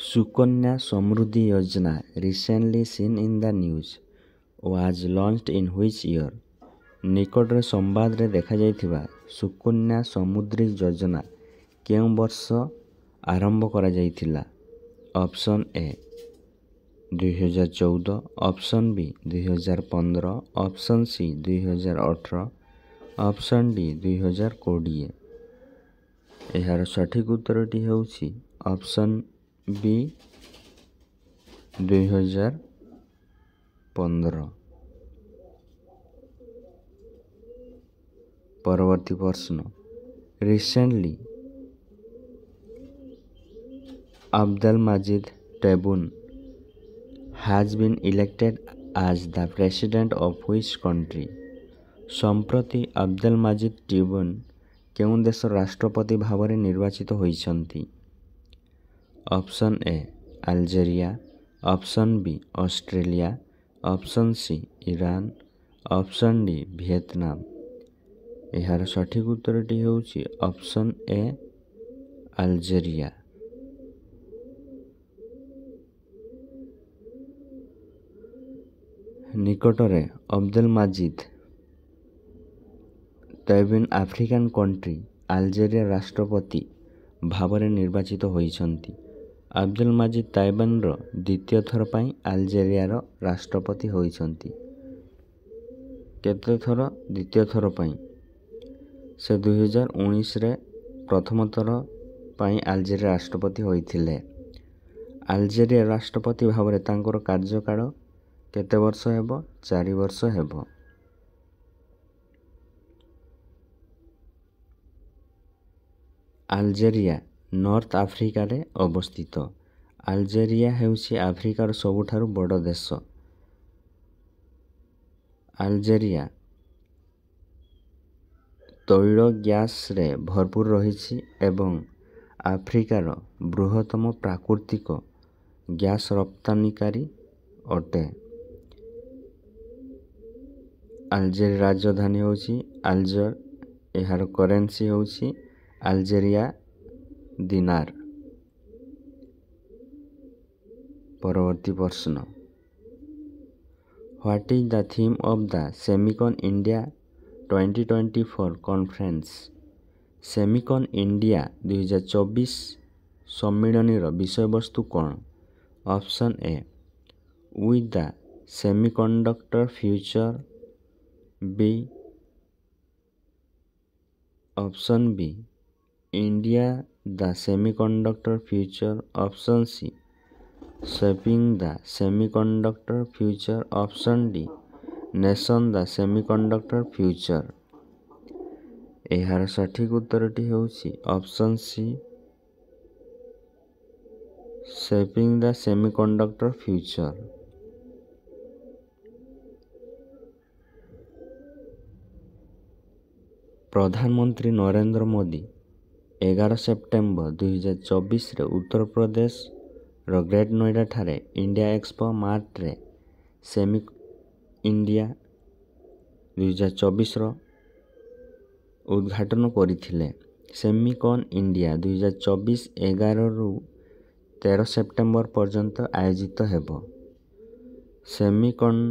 Sukanya Samruddhi Yojana, recently seen in the news, was launched in which year? ନିକଟରେ ସମ୍ବାଦରେ ଦେଖାଯାଇଥିବା ସୁକନ୍ୟା ସମୃଦ୍ଧି ଯୋଜନା କେଉଁ ବର୍ଷ ଆରମ୍ଭ କରାଯାଇଥିଲା? Option A 2014, option B 2015, option C 2018, option D 2020। ଏହାର ସଠିକ୍ ଉତ୍ତରଟି ହେଉଛି ଅପସନ୍ ବି 2015। ପରବର୍ତ୍ତୀ ପ୍ରଶ୍ନ, recently Abdelmadjid Tebboune has been elected as the president of which country? ସମ୍ପ୍ରତି ଅବଦେଲମାଜିଦ୍ ଟ୍ୟୁବୁନ୍ କେଉଁ ଦେଶର ରାଷ୍ଟ୍ରପତି ଭାବରେ ନିର୍ବାଚିତ ହୋଇଛନ୍ତି? Option A Algeria, option B Australia, option C Iran, option D Vietnam. ଏହାର ସଠିକ୍ ଉତ୍ତରଟି ହେଉଛି ଅପସନ୍ ଏ ଆଲଜେରିଆ। ନିକଟରେ ଅବଦେଲମାଜିଦ୍ ତୈବୁନ୍ ଆଫ୍ରିକାନ୍ କଣ୍ଟ୍ରି ଆଲଜେରିଆ ରାଷ୍ଟ୍ରପତି ଭାବରେ ନିର୍ବାଚିତ ହୋଇଛନ୍ତି। ଅବଦେଲମାଜିଦ୍ ତାଇବାନର ଦ୍ୱିତୀୟ ଥର ପାଇଁ ଆଲଜେରିଆର ରାଷ୍ଟ୍ରପତି ହୋଇଛନ୍ତି। କେତେ ଥର? ଦ୍ୱିତୀୟ ଥର ପାଇଁ। ସେ 2019ରେ ପ୍ରଥମ ଥର ପାଇଁ ଆଲଜେରିଆ ରାଷ୍ଟ୍ରପତି ହୋଇଥିଲେ। ଆଲଜେରିଆ ରାଷ୍ଟ୍ରପତି ଭାବରେ ତାଙ୍କର କାର୍ଯ୍ୟକାଳ କେତେ ବର୍ଷ ହେବ? 4 ବର୍ଷ ହେବ। ଆଲଜେରିଆ ନର୍ଥ ଆଫ୍ରିକାରେ ଅବସ୍ଥିତ। ଆଲଜେରିଆ ହେଉଛି ଆଫ୍ରିକାର ସବୁଠାରୁ ବଡ଼ ଦେଶ। ଆଲଜେରିଆ ତୈଳ ଗ୍ୟାସରେ ଭରପୁର ରହିଛି ଏବଂ ଆଫ୍ରିକାର ବୃହତ୍ତମ ପ୍ରାକୃତିକ ଗ୍ୟାସ ରପ୍ତାନିକାରୀ ଅଟେ। ଆଲଜେରିଆ ରାଜଧାନୀ ହେଉଛି ଆଲଜର। ଏହାର କରେନ୍ସି ହେଉଛି ଆଲଜେରିଆ ଦିନାର। ପରବର୍ତ୍ତୀ ପ୍ରଶ୍ନ, what is the theme of the Semicon India 2024 conference? Semicon India 2024 ସମ୍ମିଳନୀର ବିଷୟବସ୍ତୁ କ'ଣ? Option A with the semiconductor future, B option B India the semiconductor future, option C shaping the semiconductor future, option D nation the semiconductor future. ଏହାର ସଠିକ୍ ଉତ୍ତରଟି ହେଉଛି option C shaping the semiconductor future. ପ୍ରଧାନମନ୍ତ୍ରୀ Narendra Modi 11 September 2024ରେ ଉତ୍ତରପ୍ରଦେଶର great Noida ଠାରେ India expo ମାର୍ଟରେ ସେମିକ୍ India 2024ର ଉଦ୍ଘାଟନ କରିଥିଲେ। Semicon India 2024 11ରୁ 13 September ପର୍ଯ୍ୟନ୍ତ ଆୟୋଜିତ ହେବ। ସେମିକନ୍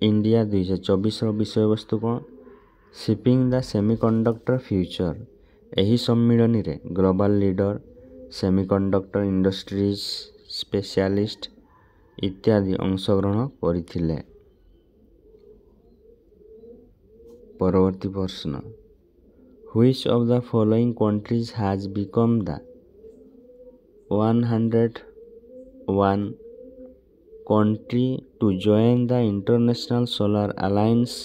ଇଣ୍ଡିଆ 2024ର ବିଷୟବସ୍ତୁ କ'ଣ? ଶିପିଂ ଦ ସେମିକଣ୍ଡକ୍ଟର ଫ୍ୟୁଚର। ଏହି ସମ୍ମିଳନୀରେ global leader, semiconductor industries specialist ଇତ୍ୟାଦି ଅଂଶଗ୍ରହଣ କରିଥିଲେ। ପରବର୍ତ୍ତୀ ପ୍ରଶ୍ନ, which of the following countries has BCom the 101 country to join the International Solar Alliance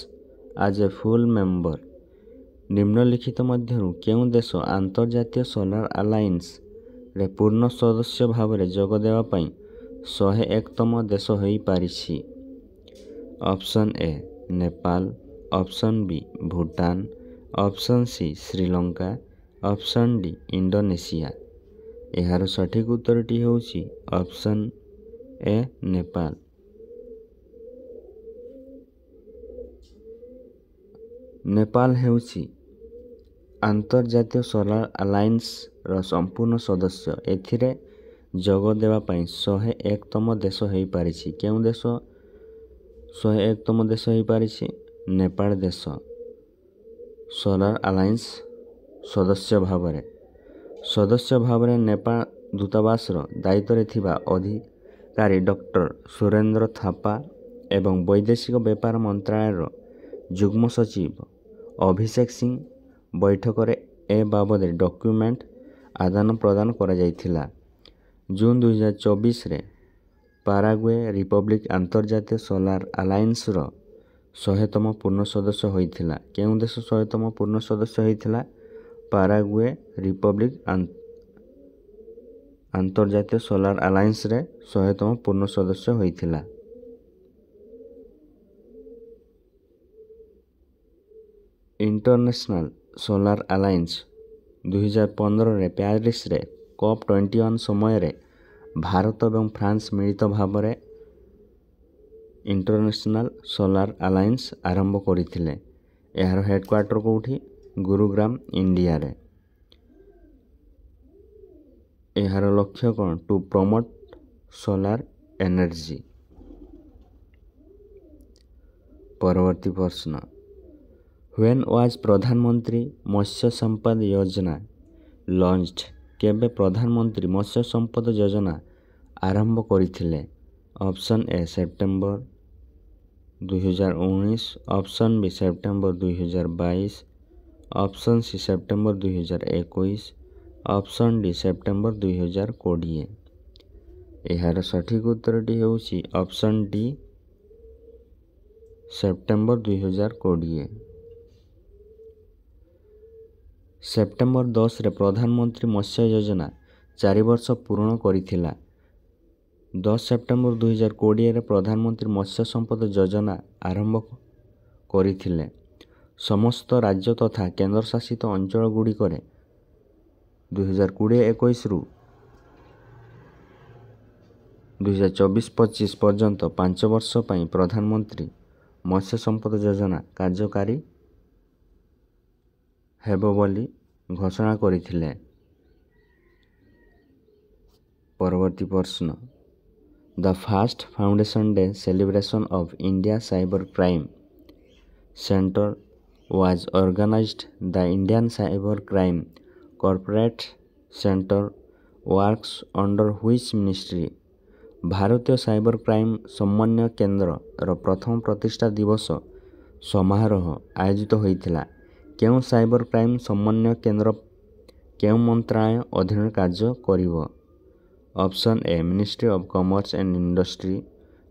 as a full member? ନିମ୍ନଲିଖିତ ମଧ୍ୟରୁ କେଉଁ ଦେଶ ଆନ୍ତର୍ଜାତୀୟ ସୋଲାର ଆଲାଏନ୍ସରେ ପୂର୍ଣ୍ଣ ସଦସ୍ୟ ଭାବରେ ଯୋଗ ଦେବା ପାଇଁ 101ତମ ଦେଶ ହୋଇପାରିଛି? Option A Nepal, option B Bhutan, option C Sri Lanka, option D Indonesia. ଏହାର ସଠିକ୍ ଉତ୍ତରଟି ହେଉଛି ଅପସନ୍ ଏ ନେପାଳ। ନେପାଳ ହେଉଛି ଆନ୍ତର୍ଜାତୀୟ ସୋଲାର ଆଲାଏନ୍ସର ସମ୍ପୂର୍ଣ୍ଣ ସଦସ୍ୟ। ଏଥିରେ ଯୋଗ ଦେବା ପାଇଁ 101ତମ ଦେଶ ହୋଇପାରିଛି। କେଉଁ ଦେଶ 101ତମ ଦେଶ ହୋଇପାରିଛି? ନେପାଳ ଦେଶ ସୋଲାର ଆଲାଏନ୍ସ ସଦସ୍ୟ ଭାବରେ ନେପାଳ ଦୂତାବାସର ଦାୟିତ୍ୱରେ ଥିବା ଅଧିକାରୀ ଡକ୍ଟର ସୁରେନ୍ଦ୍ର ଥାପା ଏବଂ ବୈଦେଶିକ ବ୍ୟାପାର ମନ୍ତ୍ରଣାଳୟର ଯୁଗ୍ମ ସଚିବ ଅଭିଷେକ ସିଂ ବୈଠକରେ ଏ ବାବଦରେ ଡକ୍ୟୁମେଣ୍ଟ ଆଦାନ ପ୍ରଦାନ କରାଯାଇଥିଲା। ଜୁନ୍ 2024ରେ ପାରାଗୁଏ ରିପବ୍ଲିକ ଆନ୍ତର୍ଜାତୀୟ ସୋଲାର ଆଲାଏନ୍ସର 100ତମ ପୂର୍ଣ୍ଣ ସଦସ୍ୟ ହୋଇଥିଲା। କେଉଁ ଦେଶ 100ତମ ପୂର୍ଣ୍ଣ ସଦସ୍ୟ ହୋଇଥିଲା? ପାରାଗୁଏ ରିପବ୍ଲିକ ଆନ୍ତର୍ଜାତୀୟ ସୋଲାର ଆଲାଏନ୍ସରେ 100ତମ ପୂର୍ଣ୍ଣ ସଦସ୍ୟ ହୋଇଥିଲା। ଇଣ୍ଟରନ୍ୟାସନାଲ ସୋଲାର ଆଲାଏନ୍ସ 2015ରେ ପ୍ୟାରିସରେ COP21 ସମୟରେ ଭାରତ ଏବଂ ଫ୍ରାନ୍ସ ମିଳିତ ଭାବରେ ଇଣ୍ଟରନ୍ୟାସନାଲ ସୋଲାର ଆଲାଏନ୍ସ ଆରମ୍ଭ କରିଥିଲେ। ଏହାର ହେଡକ୍ୱାର୍ଟର କେଉଁଠି? ଗୁରୁଗ୍ରାମ, ଇଣ୍ଡିଆରେ। ଏହାର ଲକ୍ଷ୍ୟ କ'ଣ? To promote solar energy. ପରବର୍ତ୍ତୀ ପ୍ରଶ୍ନ, ହ୍ୱେନ୍ ୱାଜ୍ ପ୍ରଧାନମନ୍ତ୍ରୀ ମତ୍ସ୍ୟ ସମ୍ପଦ ଯୋଜନା ଲଞ୍ଚଡ? କେବେ ପ୍ରଧାନମନ୍ତ୍ରୀ ମତ୍ସ୍ୟ ସମ୍ପଦ ଯୋଜନା ଆରମ୍ଭ କରିଥିଲେ? Option A September 2019, option B September 2022, option C September 2021, option D September 2020। ଏହାର ସଠିକ୍ ଉତ୍ତରଟି ହେଉଛି ଅପସନ୍ ଡି ସେପ୍ଟେମ୍ବର 2020। ସେପ୍ଟେମ୍ବର 10ରେ ପ୍ରଧାନମନ୍ତ୍ରୀ ମତ୍ସ୍ୟ ଯୋଜନା 4 ବର୍ଷ ପୂରଣ କରିଥିଲା। 10 ସେପ୍ଟେମ୍ବର 2020ରେ ପ୍ରଧାନମନ୍ତ୍ରୀ ମତ୍ସ୍ୟ ସମ୍ପଦ ଯୋଜନା ଆରମ୍ଭ କରିଥିଲେ। ସମସ୍ତ ରାଜ୍ୟ ତଥା କେନ୍ଦ୍ରଶାସିତ ଅଞ୍ଚଳଗୁଡ଼ିକରେ 2020-21ରୁ 2024-25 ପର୍ଯ୍ୟନ୍ତ 5 ବର୍ଷ ପାଇଁ ପ୍ରଧାନମନ୍ତ୍ରୀ ମତ୍ସ୍ୟ ସମ୍ପଦ ଯୋଜନା କାର୍ଯ୍ୟକାରୀ ହେବ ବୋଲି ଘୋଷଣା କରିଥିଲେ। ପରବର୍ତ୍ତୀ ପ୍ରଶ୍ନ, ଦ first foundation day celebration of India cyber crime centre was organised. The Indian cyber crime corporate centre works under which ministry? ଭାରତୀୟ ସାଇବର କ୍ରାଇମ ସମନ୍ୱୟ କେନ୍ଦ୍ରର ପ୍ରଥମ ପ୍ରତିଷ୍ଠା ଦିବସ ସମାରୋହ ଆୟୋଜିତ ହୋଇଥିଲା। କେଉଁ ସାଇବର କ୍ରାଇମ ସମନ୍ୱୟ କେନ୍ଦ୍ର କେଉଁ ମନ୍ତ୍ରଣାଳୟ ଅଧୀନରେ କାର୍ଯ୍ୟ କରିବ? Option A ministry of commerce and industry,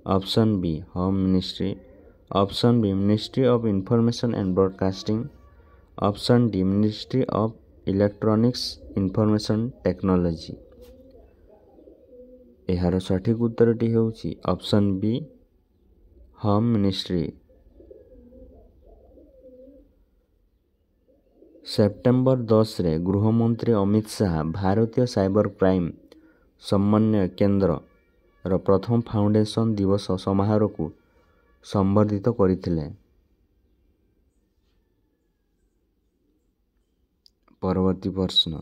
option B home ministry, option B ministry of information and broadcasting, option D ministry of electronics information technology. ଏହାର ସଠିକ୍ ଉତ୍ତରଟି ହେଉଛି option B home ministry. September 10ରେ ଗୃହମନ୍ତ୍ରୀ ଅମିତ ଶାହା ଭାରତୀୟ ସାଇବର କ୍ରାଇମ ସମନ୍ୱୟ କେନ୍ଦ୍ରର ପ୍ରଥମ ଫାଉଣ୍ଡେସନ ଦିବସ ସମାରୋହକୁ ସମ୍ବୋଧିତ କରିଥିଲେ। ପରବର୍ତ୍ତୀ ପ୍ରଶ୍ନ,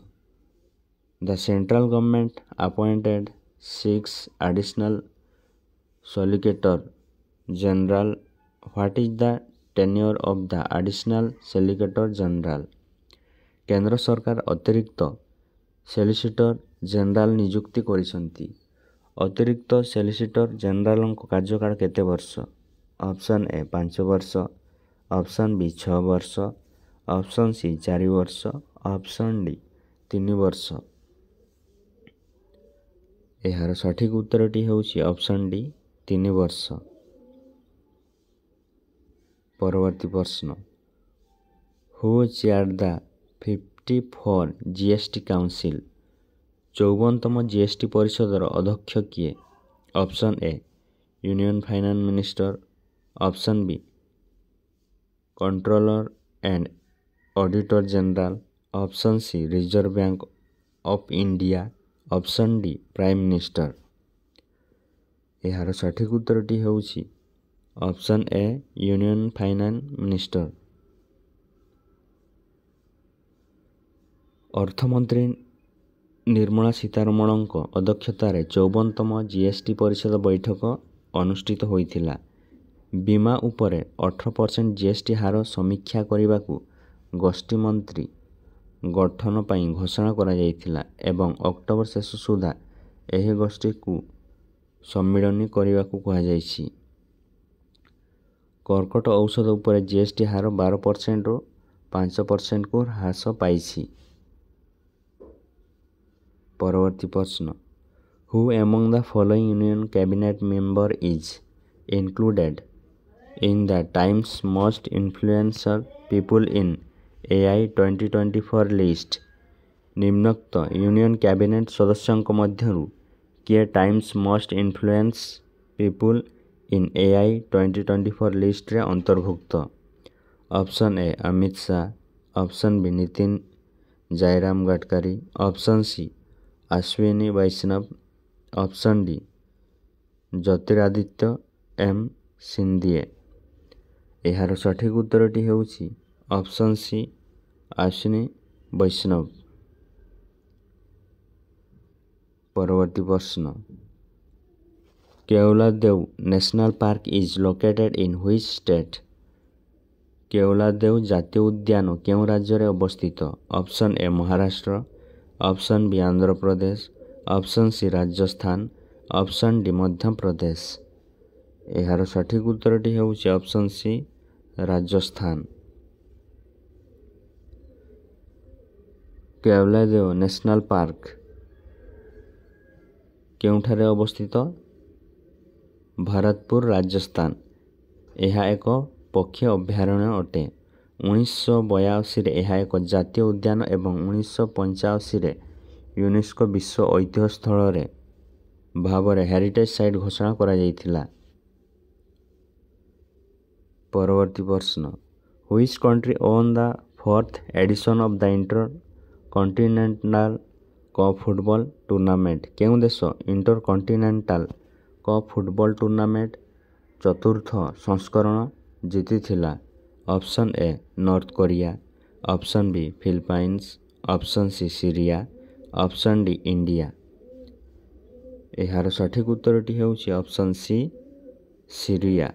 the central government appointed 6 additional solicitor general. What is the tenure of the additional solicitor general? କେନ୍ଦ୍ର ସରକାର ଅତିରିକ୍ତ ସଲିସିଟର ଜେନେରାଲ ନିଯୁକ୍ତି କରିଛନ୍ତି। ଅତିରିକ୍ତ ସଲିସିଟର ଜେନେରାଲଙ୍କ କାର୍ଯ୍ୟକାଳ କେତେ ବର୍ଷ? ଅପସନ୍ ଏ 5 ବର୍ଷ, ଅପସନ୍ ବି 6 ବର୍ଷ, ଅପସନ୍ ସି 4 ବର୍ଷ, ଅପସନ୍ ଡି 3 ବର୍ଷ। ଏହାର ସଠିକ୍ ଉତ୍ତରଟି ହେଉଛି ଅପସନ୍ ଡି 3 ବର୍ଷ। ପରବର୍ତ୍ତୀ ପ୍ରଶ୍ନ, ହୁ ଚେୟାର୍ଡ ଦ 54 ଜିଏସ୍ଟି କାଉନସିଲ୍? 54ତମ ଜିଏସ୍ଟି ପରିଷଦର ଅଧ୍ୟକ୍ଷ କିଏ? Option A union finance minister, option B controller and auditor general, option C reserve bank of India, option D prime minister. ଏହାର ସଠିକ୍ ଉତ୍ତରଟି ହେଉଛି option A union finance minister. ଅର୍ଥମନ୍ତ୍ରୀ ନିର୍ମଳା ସୀତାରମଣଙ୍କ ଅଧ୍ୟକ୍ଷତାରେ 54ତମ ଜିଏସ୍ଟି ପରିଷଦ ବୈଠକ ଅନୁଷ୍ଠିତ ହୋଇଥିଲା। ବୀମା ଉପରେ 18% ଜିଏସ୍ଟି ହାର ସମୀକ୍ଷା କରିବାକୁ ଗୋଷ୍ଠୀ ମନ୍ତ୍ରୀ ଗଠନ ପାଇଁ ଘୋଷଣା କରାଯାଇଥିଲା ଏବଂ ଅକ୍ଟୋବର ଶେଷ ସୁଦ୍ଧା ଏହି ଗୋଷ୍ଠୀକୁ ସମ୍ମିଳନୀ କରିବାକୁ କୁହାଯାଇଛି। କର୍କଟ ଔଷଧ ଉପରେ ଜିଏସ୍ଟି ହାର 12%ରୁ 5%କୁ ହ୍ରାସ ପାଇଛି। ପରବର୍ତ୍ତୀ ପ୍ରଶ୍ନ, who among the following union cabinet member is included in the Times most influencer people in AI 2024 list. ନିମ୍ନୋକ୍ତ ୟୁନିୟନ କ୍ୟାବିନେଟ୍ ସଦସ୍ୟଙ୍କ ମଧ୍ୟରୁ କିଏ Times most influence people in AI 2024 ଲିଷ୍ଟରେ ଅନ୍ତର୍ଭୁକ୍ତ? Option A Amit Shah, option B Nitin Jairam Gadkari, option C Ashwini Vaishnaw, option D Jyotiraditya M Scindia. ଏହାର ସଠିକ ଉତ୍ତରଟି ହେଉଛି ଅପସନ୍ ସି ଅଶ୍ୱିନୀ ବୈଷ୍ଣବ। ପରବର୍ତ୍ତୀ ପ୍ରଶ୍ନ, Keoladeo national park is located in which state? Keoladeo ଜାତୀୟ ଉଦ୍ୟାନ କେଉଁ ରାଜ୍ୟରେ ଅବସ୍ଥିତ? Option A Maharashtra, option B Andhra Pradesh, option C Rajasthan, option D Madhya Pradesh. ଏହାର ସଠିକ ଉତ୍ତରଟି ହେଉଛି option C Rajasthan. Keoladeo national park କେଉଁଠାରେ ଅବସ୍ଥିତ? ଭରତପୁର, ରାଜସ୍ଥାନ। ଏହା ଏକ ପକ୍ଷୀ ଅଭୟାରଣ୍ୟ ଅଟେ। 1982ରେ ଏହା ଏକ ଜାତୀୟ ଉଦ୍ୟାନ ଏବଂ 1985ରେ ୟୁନେସ୍କୋ ବିଶ୍ୱ ଐତିହ୍ୟ ସ୍ଥଳରେ ଭାବରେ ହେରିଟେଜ୍ ସାଇଟ୍ ଘୋଷଣା କରାଯାଇଥିଲା। ପରବର୍ତ୍ତୀ ପ୍ରଶ୍ନ, which country won the 4th edition of the intercontinental cup football tournament? କେଉଁ ଦେଶ ଇଣ୍ଟରକଣ୍ଟିନେଣ୍ଟାଲ କପ୍ ଫୁଟବଲ ଟୁର୍ଣ୍ଣାମେଣ୍ଟ ଚତୁର୍ଥ ସଂସ୍କରଣ ଜିତିଥିଲା? Option A North Korea, option B Philippines, option C Syria, option D India. ଏହାର ସଠିକ ଉତ୍ତରଟି ହେଉଛି ଅପସନ୍ ସି ସିରିଆ।